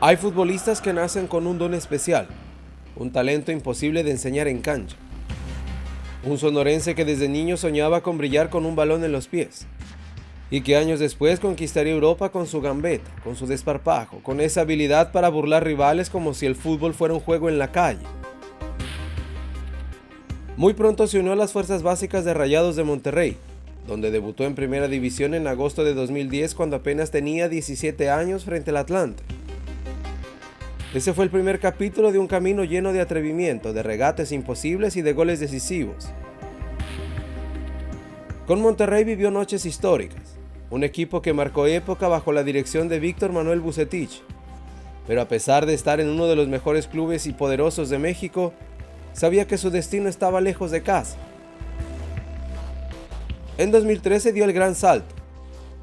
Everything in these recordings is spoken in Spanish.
Hay futbolistas que nacen con un don especial, un talento imposible de enseñar en cancha. Un sonorense que desde niño soñaba con brillar con un balón en los pies y que años después conquistaría Europa con su gambeta, con su desparpajo, con esa habilidad para burlar rivales como si el fútbol fuera un juego en la calle. Muy pronto se unió a las fuerzas básicas de Rayados de Monterrey, donde debutó en Primera División en agosto de 2010 cuando apenas tenía 17 años frente al Atlante. Ese fue el primer capítulo de un camino lleno de atrevimiento, de regates imposibles y de goles decisivos. Con Monterrey vivió noches históricas, un equipo que marcó época bajo la dirección de Víctor Manuel Vucetich, pero a pesar de estar en uno de los mejores clubes y poderosos de México, sabía que su destino estaba lejos de casa. En 2013 dio el gran salto,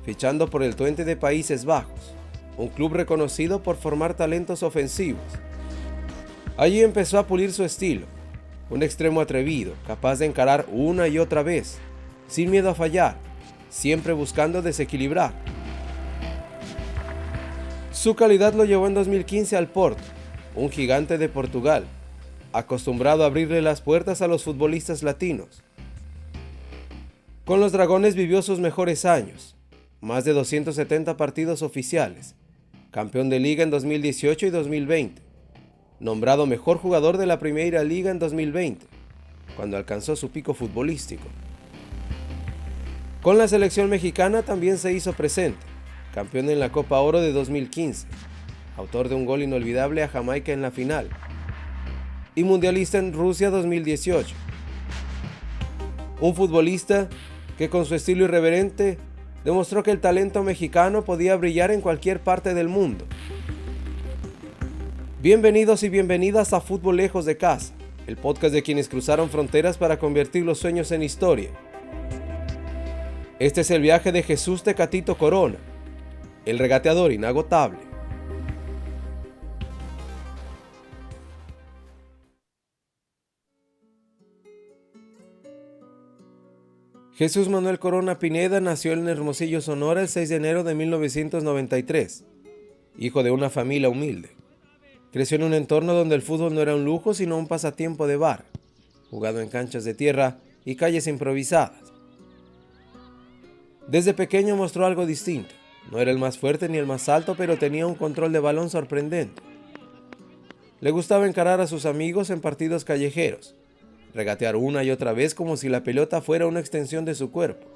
fichando por el Twente de Países Bajos, un club reconocido por formar talentos ofensivos. Allí empezó a pulir su estilo, un extremo atrevido, capaz de encarar una y otra vez, sin miedo a fallar, siempre buscando desequilibrar. Su calidad lo llevó en 2015 al Porto, un gigante de Portugal, acostumbrado a abrirle las puertas a los futbolistas latinos. Con los Dragones vivió sus mejores años, más de 270 partidos oficiales, campeón de liga en 2018 y 2020, nombrado mejor jugador de la Primeira Liga en 2020, cuando alcanzó su pico futbolístico. Con la selección mexicana también se hizo presente, campeón en la Copa Oro de 2015, autor de un gol inolvidable a Jamaica en la final, y mundialista en Rusia 2018. Un futbolista que con su estilo irreverente demostró que el talento mexicano podía brillar en cualquier parte del mundo. Bienvenidos y bienvenidas a Fútbol Lejos de Casa, el podcast de quienes cruzaron fronteras para convertir los sueños en historia. Este es el viaje de Jesús Tecatito Corona, el regateador inagotable. Jesús Manuel Corona Pineda nació en Hermosillo, Sonora, el 6 de enero de 1993, hijo de una familia humilde. Creció en un entorno donde el fútbol no era un lujo, sino un pasatiempo de bar, jugado en canchas de tierra y calles improvisadas. Desde pequeño mostró algo distinto. No era el más fuerte ni el más alto, pero tenía un control de balón sorprendente. Le gustaba encarar a sus amigos en partidos callejeros, regatear una y otra vez como si la pelota fuera una extensión de su cuerpo.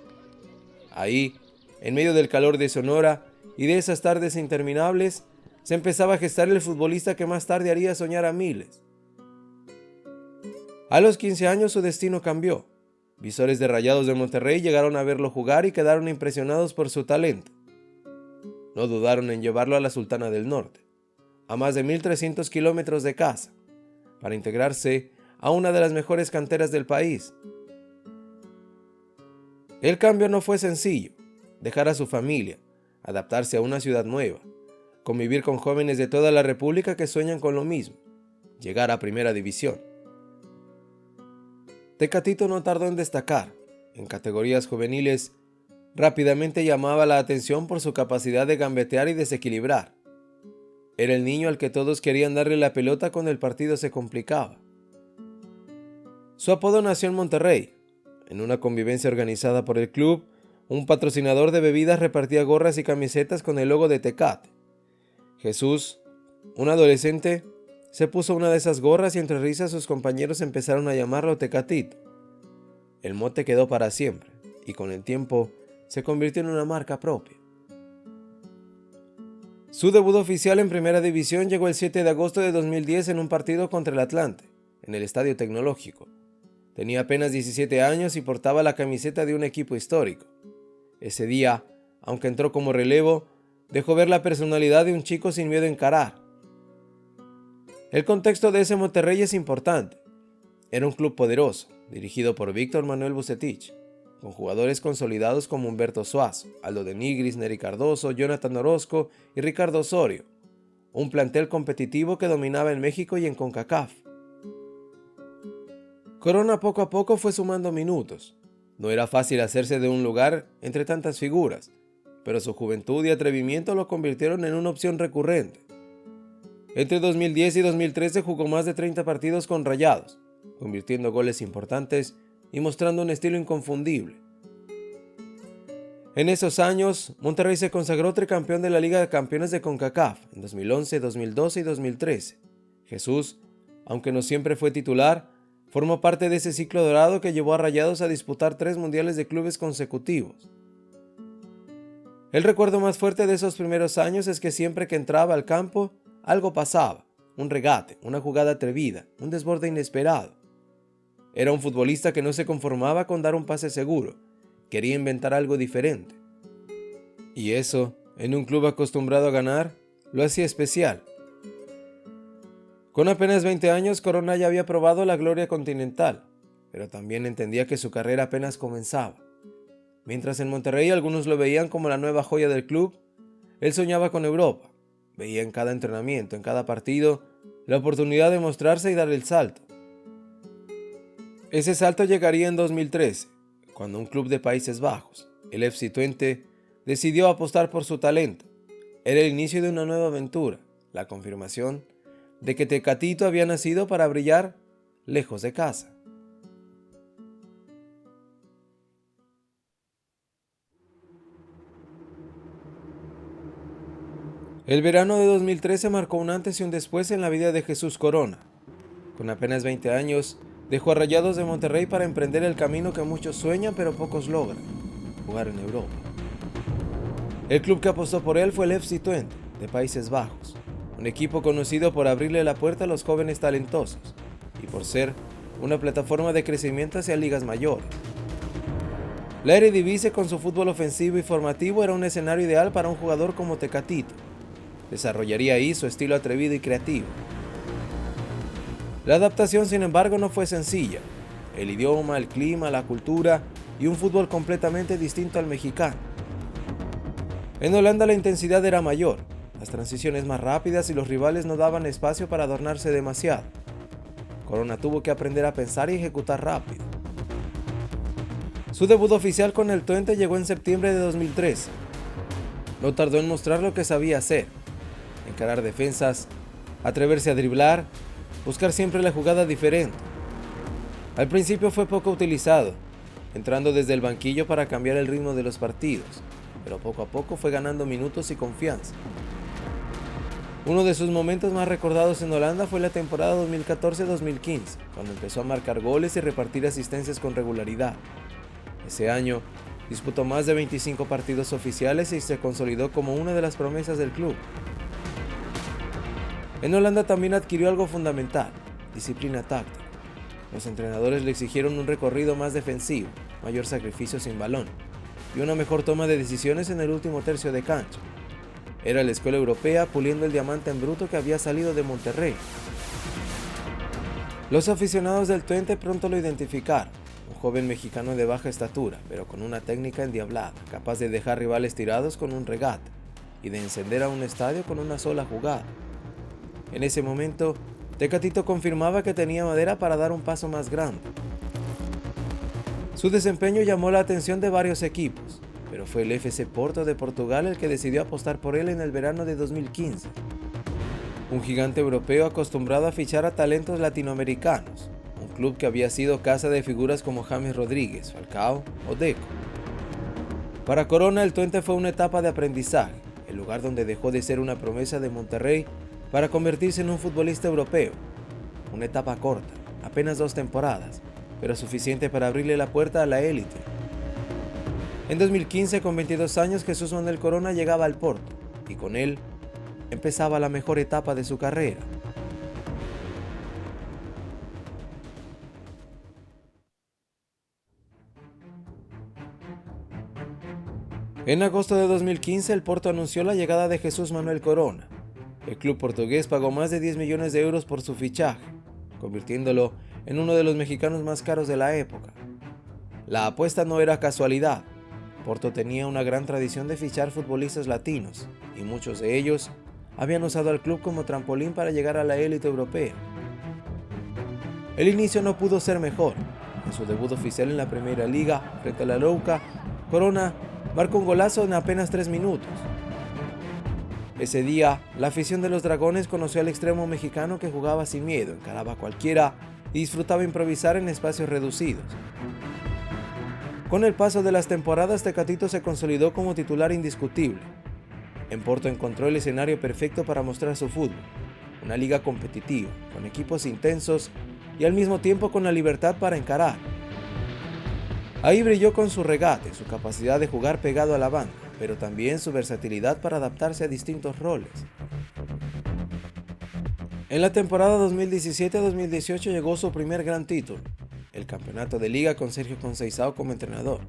Ahí, en medio del calor de Sonora y de esas tardes interminables, se empezaba a gestar el futbolista que más tarde haría soñar a miles. A los 15 años su destino cambió. Visores de Rayados de Monterrey llegaron a verlo jugar y quedaron impresionados por su talento. No dudaron en llevarlo a la Sultana del Norte, a más de 1,300 kilómetros de casa, para integrarse a una de las mejores canteras del país. El cambio no fue sencillo: dejar a su familia, adaptarse a una ciudad nueva, convivir con jóvenes de toda la República que sueñan con lo mismo, llegar a Primera División. Tecatito no tardó en destacar. En categorías juveniles, rápidamente llamaba la atención por su capacidad de gambetear y desequilibrar. Era el niño al que todos querían darle la pelota cuando el partido se complicaba. Su apodo nació en Monterrey. En una convivencia organizada por el club, un patrocinador de bebidas repartía gorras y camisetas con el logo de Tecate. Jesús, un adolescente, se puso una de esas gorras y entre risas sus compañeros empezaron a llamarlo Tecatito. El mote quedó para siempre y con el tiempo se convirtió en una marca propia. Su debut oficial en Primera División llegó el 7 de agosto de 2010 en un partido contra el Atlante, en el Estadio Tecnológico. Tenía apenas 17 años y portaba la camiseta de un equipo histórico. Ese día, aunque entró como relevo, dejó ver la personalidad de un chico sin miedo a encarar. El contexto de ese Monterrey es importante. Era un club poderoso, dirigido por Víctor Manuel Vucetich, con jugadores consolidados como Humberto Suazo, Aldo de Nigris, Nery Cardoso, Jonathan Orozco y Ricardo Osorio. Un plantel competitivo que dominaba en México y en CONCACAF. Corona poco a poco fue sumando minutos. No era fácil hacerse de un lugar entre tantas figuras, pero su juventud y atrevimiento lo convirtieron en una opción recurrente. Entre 2010 y 2013 jugó más de 30 partidos con Rayados, convirtiendo goles importantes y mostrando un estilo inconfundible. En esos años, Monterrey se consagró tricampeón de la Liga de Campeones de CONCACAF en 2011, 2012 y 2013. Jesús, aunque no siempre fue titular, formó parte de ese ciclo dorado que llevó a Rayados a disputar 3 mundiales de clubes consecutivos. El recuerdo más fuerte de esos primeros años es que siempre que entraba al campo, algo pasaba, un regate, una jugada atrevida, un desborde inesperado. Era un futbolista que no se conformaba con dar un pase seguro, quería inventar algo diferente. Y eso, en un club acostumbrado a ganar, lo hacía especial. Con apenas 20 años, Corona ya había probado la gloria continental, pero también entendía que su carrera apenas comenzaba. Mientras en Monterrey algunos lo veían como la nueva joya del club, él soñaba con Europa. Veía en cada entrenamiento, en cada partido, la oportunidad de mostrarse y dar el salto. Ese salto llegaría en 2013, cuando un club de Países Bajos, el FC Twente, decidió apostar por su talento. Era el inicio de una nueva aventura, la confirmación de que Tecatito había nacido para brillar lejos de casa. El verano de 2013 marcó un antes y un después en la vida de Jesús Corona. Con apenas 20 años, dejó a Rayados de Monterrey para emprender el camino que muchos sueñan pero pocos logran: jugar en Europa. El club que apostó por él fue el FC Twente, de Países Bajos, un equipo conocido por abrirle la puerta a los jóvenes talentosos y por ser una plataforma de crecimiento hacia ligas mayores. La Eredivisie, con su fútbol ofensivo y formativo, era un escenario ideal para un jugador como Tecatito. Desarrollaría ahí su estilo atrevido y creativo. La adaptación, sin embargo, no fue sencilla. El idioma, el clima, la cultura y un fútbol completamente distinto al mexicano. En Holanda la intensidad era mayor, las transiciones más rápidas y los rivales no daban espacio para adornarse demasiado. Corona tuvo que aprender a pensar y ejecutar rápido. Su debut oficial con el Twente llegó en septiembre de 2013. No tardó en mostrar lo que sabía hacer: encarar defensas, atreverse a driblar, buscar siempre la jugada diferente. Al principio fue poco utilizado, entrando desde el banquillo para cambiar el ritmo de los partidos, pero poco a poco fue ganando minutos y confianza. Uno de sus momentos más recordados en Holanda fue la temporada 2014-2015, cuando empezó a marcar goles y repartir asistencias con regularidad. Ese año, disputó más de 25 partidos oficiales y se consolidó como una de las promesas del club. En Holanda también adquirió algo fundamental: disciplina táctica. Los entrenadores le exigieron un recorrido más defensivo, mayor sacrificio sin balón y una mejor toma de decisiones en el último tercio de cancha. Era la escuela europea puliendo el diamante en bruto que había salido de Monterrey. Los aficionados del Twente pronto lo identificaron: un joven mexicano de baja estatura, pero con una técnica endiablada, capaz de dejar rivales tirados con un regate y de encender a un estadio con una sola jugada. En ese momento, Tecatito confirmaba que tenía madera para dar un paso más grande. Su desempeño llamó la atención de varios equipos, pero fue el FC Porto de Portugal el que decidió apostar por él en el verano de 2015. Un gigante europeo acostumbrado a fichar a talentos latinoamericanos, un club que había sido casa de figuras como James Rodríguez, Falcao o Deco. Para Corona, el Twente fue una etapa de aprendizaje, el lugar donde dejó de ser una promesa de Monterrey para convertirse en un futbolista europeo. Una etapa corta, apenas 2 temporadas, pero suficiente para abrirle la puerta a la élite. En 2015, con 22 años, Jesús Manuel Corona llegaba al Porto, y con él empezaba la mejor etapa de su carrera. En agosto de 2015, el Porto anunció la llegada de Jesús Manuel Corona. El club portugués pagó más de 10 millones de euros por su fichaje, convirtiéndolo en uno de los mexicanos más caros de la época. La apuesta no era casualidad. Porto tenía una gran tradición de fichar futbolistas latinos, y muchos de ellos habían usado al club como trampolín para llegar a la élite europea. El inicio no pudo ser mejor. En su debut oficial en la Primera Liga, frente a la Louca, Corona marcó un golazo en apenas 3 minutos. Ese día, la afición de los Dragones conoció al extremo mexicano que jugaba sin miedo, encaraba a cualquiera y disfrutaba improvisar en espacios reducidos. Con el paso de las temporadas, Tecatito se consolidó como titular indiscutible. En Porto encontró el escenario perfecto para mostrar su fútbol, una liga competitiva, con equipos intensos y al mismo tiempo con la libertad para encarar. Ahí brilló con su regate, su capacidad de jugar pegado a la banda, pero también su versatilidad para adaptarse a distintos roles. En la temporada 2017-2018 llegó su primer gran título, el campeonato de liga con Sergio Conceição como entrenador.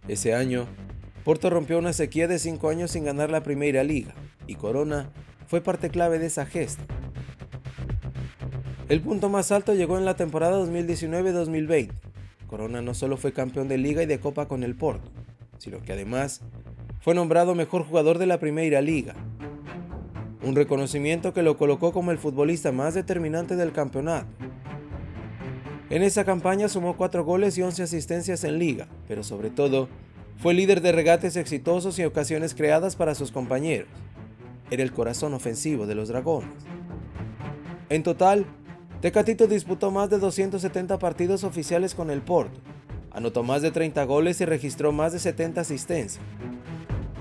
Ese año, Porto rompió una sequía de 5 años sin ganar la Primeira Liga, y Corona fue parte clave de esa gesta. El punto más alto llegó en la temporada 2019-2020. Corona no solo fue campeón de Liga y de Copa con el Porto, sino que además fue nombrado mejor jugador de la Primeira Liga, un reconocimiento que lo colocó como el futbolista más determinante del campeonato. En esa campaña sumó 4 goles y 11 asistencias en Liga, pero sobre todo fue líder de regates exitosos y ocasiones creadas para sus compañeros. Era el corazón ofensivo de los Dragones. En total, Tecatito disputó más de 270 partidos oficiales con el Porto, anotó más de 30 goles y registró más de 70 asistencias,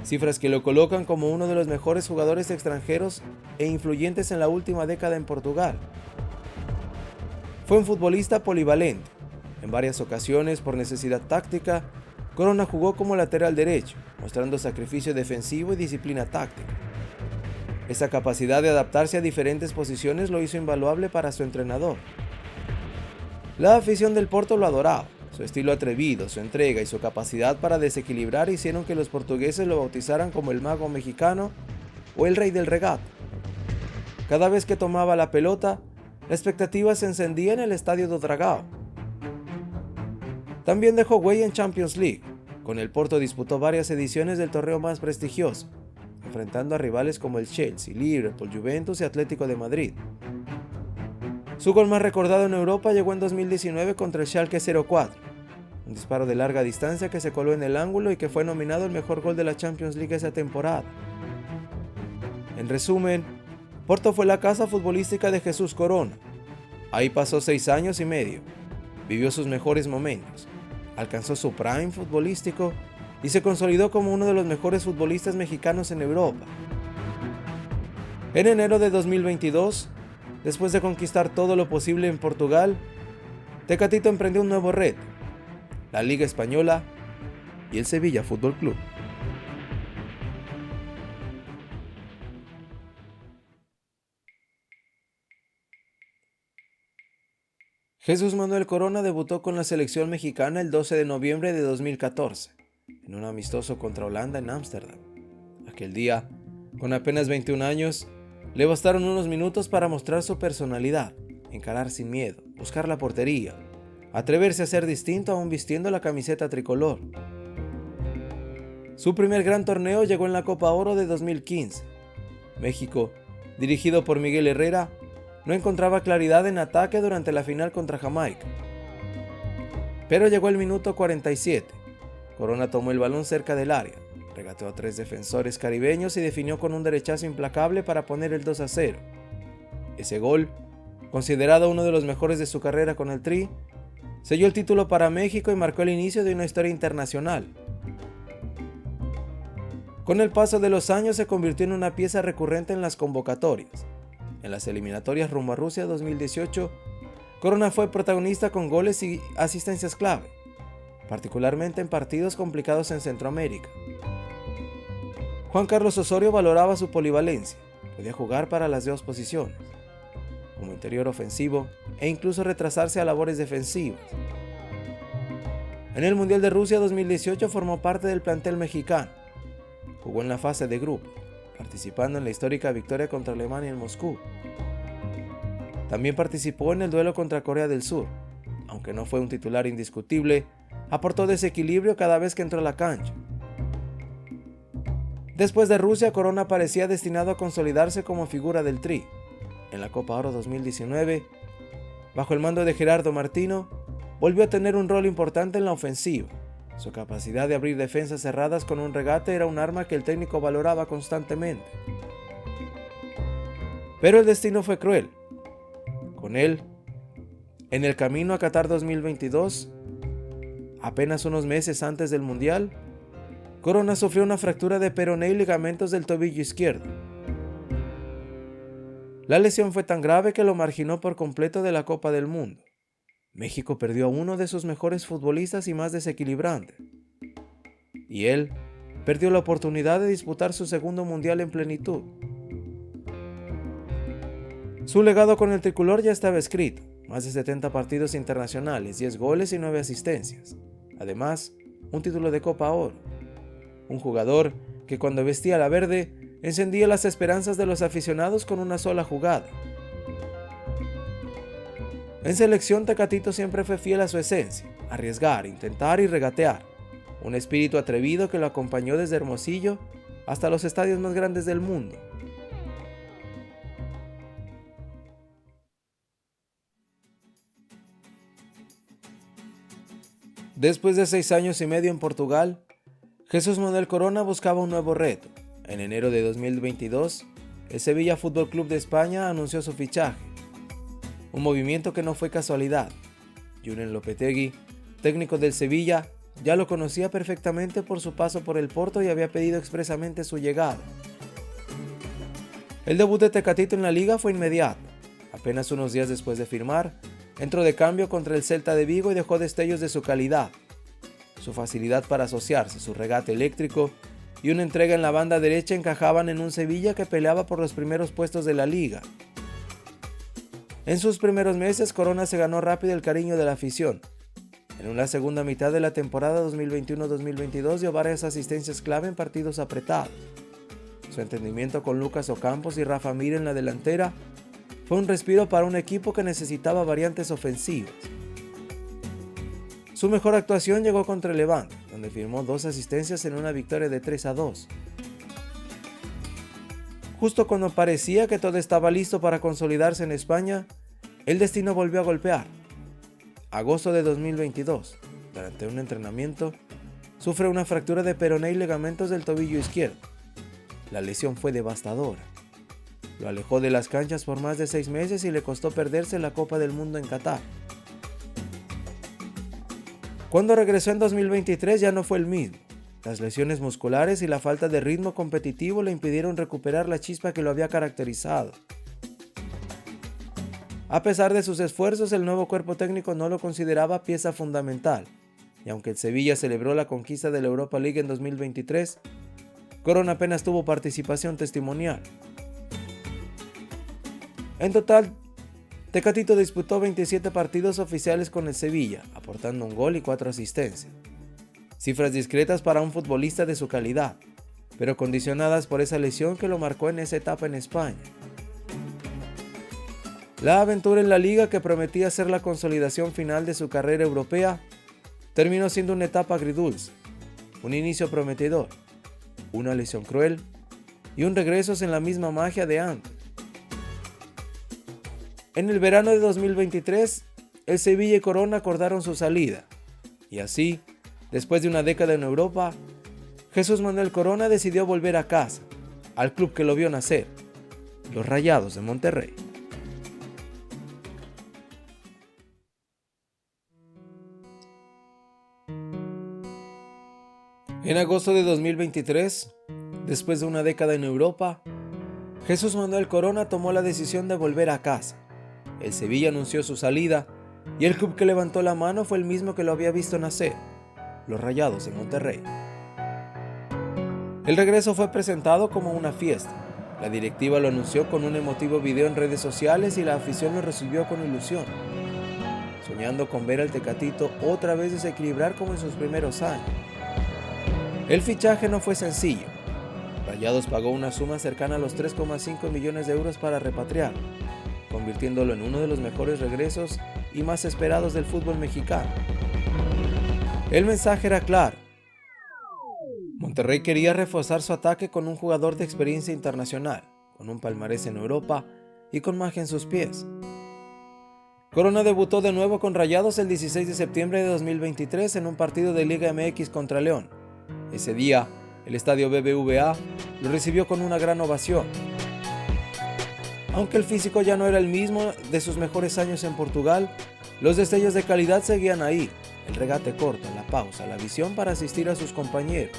cifras que lo colocan como uno de los mejores jugadores extranjeros e influyentes en la última década en Portugal. Fue un futbolista polivalente. En varias ocasiones, por necesidad táctica, Corona jugó como lateral derecho, mostrando sacrificio defensivo y disciplina táctica. Esa capacidad de adaptarse a diferentes posiciones lo hizo invaluable para su entrenador. La afición del Porto lo adoraba. Su estilo atrevido, su entrega y su capacidad para desequilibrar hicieron que los portugueses lo bautizaran como el mago mexicano o el rey del regate. Cada vez que tomaba la pelota, la expectativa se encendía en el Estadio do Dragão. También dejó huella en Champions League. Con el Porto disputó varias ediciones del torneo más prestigioso, enfrentando a rivales como el Chelsea, Liverpool, Juventus y Atlético de Madrid. Su gol más recordado en Europa llegó en 2019 contra el Schalke 04, un disparo de larga distancia que se coló en el ángulo y que fue nominado el mejor gol de la Champions League esa temporada. En resumen, Porto fue la casa futbolística de Jesús Corona. Ahí pasó 6 años y medio, vivió sus mejores momentos, alcanzó su prime futbolístico y se consolidó como uno de los mejores futbolistas mexicanos en Europa. En enero de 2022, después de conquistar todo lo posible en Portugal, Tecatito emprendió un nuevo reto, la Liga Española y el Sevilla Fútbol Club. Jesús Manuel Corona debutó con la selección mexicana el 12 de noviembre de 2014, en un amistoso contra Holanda en Ámsterdam. Aquel día, con apenas 21 años, le bastaron unos minutos para mostrar su personalidad, encarar sin miedo, buscar la portería, atreverse a ser distinto aún vistiendo la camiseta tricolor. Su primer gran torneo llegó en la Copa Oro de 2015. México, dirigido por Miguel Herrera, no encontraba claridad en ataque durante la final contra Jamaica. Pero llegó el minuto 47. Corona tomó el balón cerca del área, regateó a 3 defensores caribeños y definió con un derechazo implacable para poner el 2-0. Ese gol, considerado uno de los mejores de su carrera con el Tri, selló el título para México y marcó el inicio de una historia internacional. Con el paso de los años se convirtió en una pieza recurrente en las convocatorias. En las eliminatorias rumbo a Rusia 2018, Corona fue protagonista con goles y asistencias clave, particularmente en partidos complicados en Centroamérica. Juan Carlos Osorio valoraba su polivalencia, podía jugar para las 2 posiciones, como interior ofensivo e incluso retrasarse a labores defensivas. En el Mundial de Rusia 2018 formó parte del plantel mexicano, jugó en la fase de grupo, participando en la histórica victoria contra Alemania en Moscú. También participó en el duelo contra Corea del Sur. Aunque no fue un titular indiscutible, aportó desequilibrio cada vez que entró a la cancha. Después de Rusia, Corona parecía destinado a consolidarse como figura del Tri. En la Copa Oro 2019, bajo el mando de Gerardo Martino, volvió a tener un rol importante en la ofensiva. Su capacidad de abrir defensas cerradas con un regate era un arma que el técnico valoraba constantemente. Pero el destino fue cruel. Con él, en el camino a Qatar 2022, apenas unos meses antes del Mundial, Corona sufrió una fractura de peroné y ligamentos del tobillo izquierdo. La lesión fue tan grave que lo marginó por completo de la Copa del Mundo. México perdió a uno de sus mejores futbolistas y más desequilibrante. Y él perdió la oportunidad de disputar su segundo Mundial en plenitud. Su legado con el tricolor ya estaba escrito: más de 70 partidos internacionales, 10 goles y 9 asistencias. Además, un título de Copa Oro. Un jugador que cuando vestía la verde encendía las esperanzas de los aficionados con una sola jugada. En selección, Tecatito siempre fue fiel a su esencia: arriesgar, intentar y regatear. Un espíritu atrevido que lo acompañó desde Hermosillo hasta los estadios más grandes del mundo. Después de 6 años y medio en Portugal, Jesús Manuel Corona buscaba un nuevo reto. En enero de 2022, el Sevilla Fútbol Club de España anunció su fichaje. Un movimiento que no fue casualidad. Julen Lopetegui, técnico del Sevilla, ya lo conocía perfectamente por su paso por el Porto y había pedido expresamente su llegada. El debut de Tecatito en la liga fue inmediato. Apenas unos días después de firmar, entró de cambio contra el Celta de Vigo y dejó destellos de su calidad. Su facilidad para asociarse, su regate eléctrico y una entrega en la banda derecha encajaban en un Sevilla que peleaba por los primeros puestos de la liga. En sus primeros meses, Corona se ganó rápido el cariño de la afición. En la segunda mitad de la temporada 2021-2022 dio varias asistencias clave en partidos apretados. Su entendimiento con Lucas Ocampos y Rafa Mir en la delantera fue un respiro para un equipo que necesitaba variantes ofensivas. Su mejor actuación llegó contra el Levante, donde firmó 2 asistencias en una victoria de 3-2. Justo cuando parecía que todo estaba listo para consolidarse en España, el destino volvió a golpear. Agosto de 2022, durante un entrenamiento, sufre una fractura de peroné y ligamentos del tobillo izquierdo. La lesión fue devastadora. Lo alejó de las canchas por más de 6 meses y le costó perderse la Copa del Mundo en Qatar. Cuando regresó en 2023 ya no fue el mismo. Las lesiones musculares y la falta de ritmo competitivo le impidieron recuperar la chispa que lo había caracterizado. A pesar de sus esfuerzos, el nuevo cuerpo técnico no lo consideraba pieza fundamental, y aunque el Sevilla celebró la conquista de la Europa League en 2023, Corona apenas tuvo participación testimonial. En total, Tecatito disputó 27 partidos oficiales con el Sevilla, aportando un gol y 4 asistencias. Cifras discretas para un futbolista de su calidad, pero condicionadas por esa lesión que lo marcó en esa etapa en España. La aventura en la liga, que prometía ser la consolidación final de su carrera europea, terminó siendo una etapa agridulce, un inicio prometedor, una lesión cruel y un regreso sin la misma magia de antes. En el verano de 2023, el Sevilla y Corona acordaron su salida, y así, después de una década en Europa, Jesús Manuel Corona decidió volver a casa, al club que lo vio nacer, los Rayados de Monterrey. En agosto de 2023, después de una década en Europa, Jesús Manuel Corona tomó la decisión de volver a casa. El Sevilla anunció su salida y el club que levantó la mano fue el mismo que lo había visto nacer, los Rayados de Monterrey. El regreso fue presentado como una fiesta. La directiva lo anunció con un emotivo video en redes sociales y la afición lo recibió con ilusión, soñando con ver al Tecatito otra vez desequilibrar como en sus primeros años. El fichaje no fue sencillo. Rayados pagó una suma cercana a los 3,5 millones de euros para repatriarlo, convirtiéndolo en uno de los mejores regresos y más esperados del fútbol mexicano. El mensaje era claro. Monterrey quería reforzar su ataque con un jugador de experiencia internacional, con un palmarés en Europa y con magia en sus pies. Corona debutó de nuevo con Rayados el 16 de septiembre de 2023 en un partido de Liga MX contra León. Ese día, el estadio BBVA lo recibió con una gran ovación. Aunque el físico ya no era el mismo de sus mejores años en Portugal, los destellos de calidad seguían ahí. El regate corto, la pausa, la visión para asistir a sus compañeros.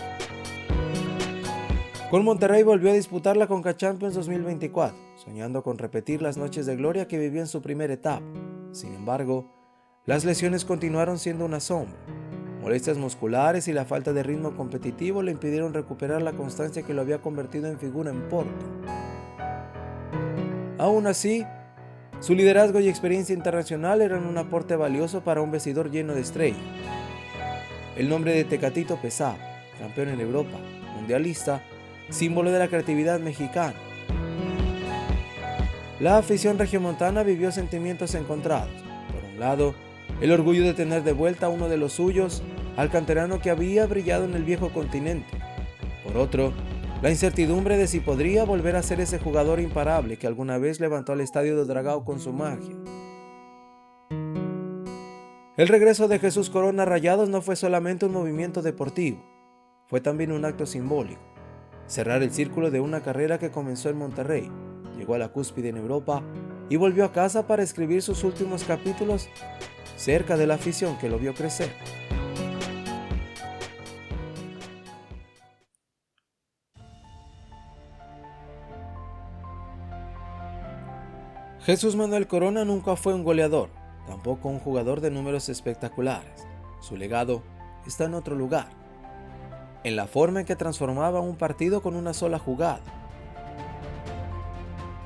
Con Monterrey volvió a disputar la Conca Champions 2024, soñando con repetir las noches de gloria que vivió en su primera etapa. Sin embargo, las lesiones continuaron siendo una sombra. Molestias musculares y la falta de ritmo competitivo le impidieron recuperar la constancia que lo había convertido en figura en Porto. Aún así, su liderazgo y experiencia internacional eran un aporte valioso para un vestidor lleno de estrellas. El nombre de Tecatito pesaba, campeón en Europa, mundialista, símbolo de la creatividad mexicana. La afición regiomontana vivió sentimientos encontrados. Por un lado, el orgullo de tener de vuelta a uno de los suyos, al canterano que había brillado en el viejo continente. Por otro, la incertidumbre de si podría volver a ser ese jugador imparable que alguna vez levantó al estadio de Dragao con su magia. El regreso de Jesús Corona a Rayados no fue solamente un movimiento deportivo, fue también un acto simbólico. Cerrar el círculo de una carrera que comenzó en Monterrey, llegó a la cúspide en Europa y volvió a casa para escribir sus últimos capítulos cerca de la afición que lo vio crecer. Jesús Manuel Corona nunca fue un goleador, tampoco un jugador de números espectaculares. Su legado está en otro lugar, en la forma en que transformaba un partido con una sola jugada.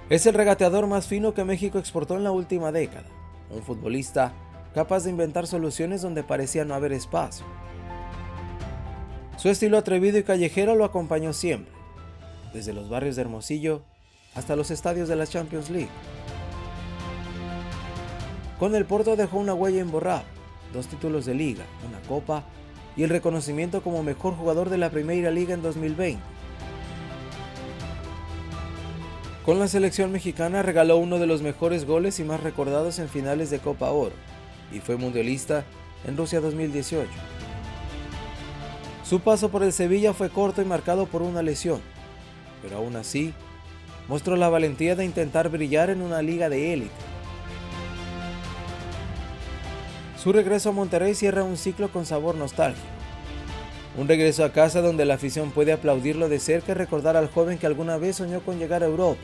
Es el regateador más fino que México exportó en la última década, un futbolista capaz de inventar soluciones donde parecía no haber espacio. Su estilo atrevido y callejero lo acompañó siempre, desde los barrios de Hermosillo hasta los estadios de la Champions League. Con el Porto dejó una huella imborrable, 2 títulos de liga, una copa y el reconocimiento como mejor jugador de la Primeira Liga en 2020. Con la selección mexicana regaló uno de los mejores goles y más recordados en finales de Copa Oro, y fue mundialista en Rusia 2018. Su paso por el Sevilla fue corto y marcado por una lesión, pero aún así mostró la valentía de intentar brillar en una liga de élite. Su regreso a Monterrey cierra un ciclo con sabor nostálgico. Un regreso a casa donde la afición puede aplaudirlo de cerca y recordar al joven que alguna vez soñó con llegar a Europa.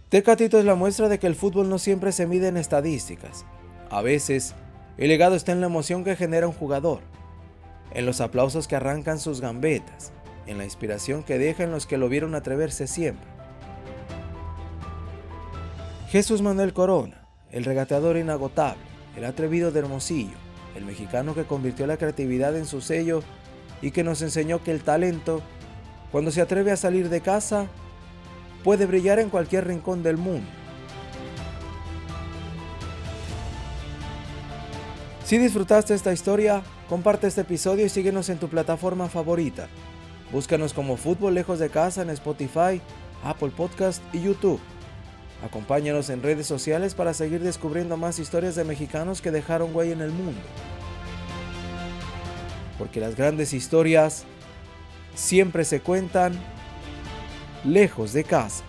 Tecatito es la muestra de que el fútbol no siempre se mide en estadísticas. A veces, el legado está en la emoción que genera un jugador, en los aplausos que arrancan sus gambetas, en la inspiración que deja en los que lo vieron atreverse siempre. Jesús Manuel Corona, el regateador inagotable, el atrevido de Hermosillo, el mexicano que convirtió la creatividad en su sello y que nos enseñó que el talento, cuando se atreve a salir de casa, puede brillar en cualquier rincón del mundo. Si disfrutaste esta historia, comparte este episodio y síguenos en tu plataforma favorita. Búscanos como Fútbol Lejos de Casa en Spotify, Apple Podcast y YouTube. Acompáñanos en redes sociales para seguir descubriendo más historias de mexicanos que dejaron huella en el mundo. Porque las grandes historias siempre se cuentan lejos de casa.